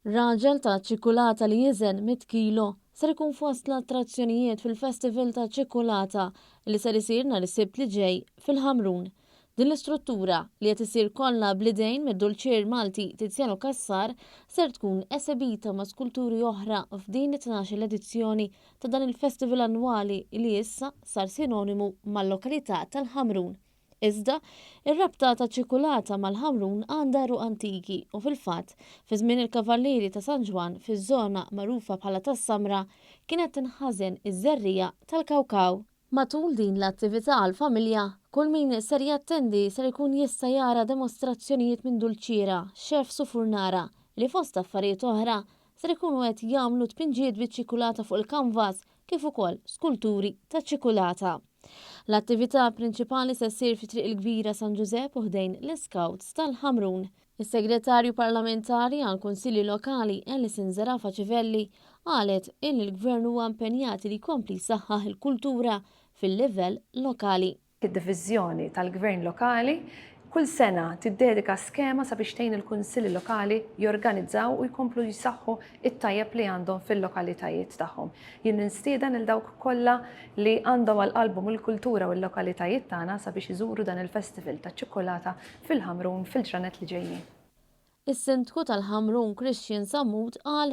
Raġel ta' ċikulata li jiżen 100 kilo ser ikun fost l-attrazzjonijiet fil-Festival ta' ċikulata li ser isir nhar is-Sibt li ġej fil-Ħamrun. Din l-istruttura li qed isir kollha bl-idejn mid-dulċier Malti Tiziano Kassar ser tkun esebita ma' skulturi oħra f'din it-12 edizzjoni ta' dan il-festival annwali li issa sar sinonimu mal-lokalità tal-Ħamrun. Iżda, ir-rabta ta' ċikulata mal-Ħamrun għandha għeruq antiki u fil-fatt fi żmien il-Kavallieri ta' San Ġwan fiż-żona magħrufa bħala tas-Samra kienet tinħażen iż-żerrija tal-kawkaw. Matul din l-attività għall-familja, kull min ser jattendi ser ikun jista' jara demostrazzjonijiet minn dulċiera, chefs u furnara li fost affarijiet oħra ser ikunu qed jagħmlu tpinġijiet biċ-ċikulata fuq il-kanvas kif ukoll skulturi ta' ċikulata. L-attività prinċipali se ssir fi triq il-Kbira San Giuseppe u ħdejn l-Scouts tal-Ħamrun. Is-Segretarju Parlamentari għal Kunsilli Lokali Alison Zarafa Civelli qalet in il-Gvern huwa impenjat li jkompli jsaħħaħ il-kultura fil-livell lokali. Id-diviżjoni tal-Gvern lokali kull sena tiddedika skema sabiex tgħin il-kunsilli lokali jorganizzaw u jkomplu jisaħħu it-tajjeb li għandhom fil-lokalitajiet tagħhom. Jien nistieden il dawk kollha li għandhom għall-qalbhom il-kultura u l-lokalitajiet tagħna sabiex iżuru dan il-festival ta' ċikolata fil-Ħamrun fil-ġranet li ġejjin. Is-Sindku tal-Ħamrun Christian Sammut qal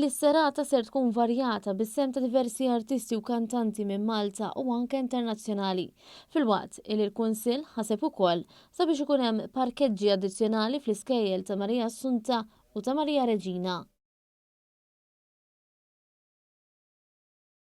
li s-serata ser tkun varjata bis-sem ta' diversi artisti u kantanti minn Malta u anke internazzjonali. Fil-waqt l-Kunsill ħaseb ukoll sabiex ikun hemm parkeġġi addizzjonali fl-iskejjel ta' Marija Assunta u ta' Marija Reġina.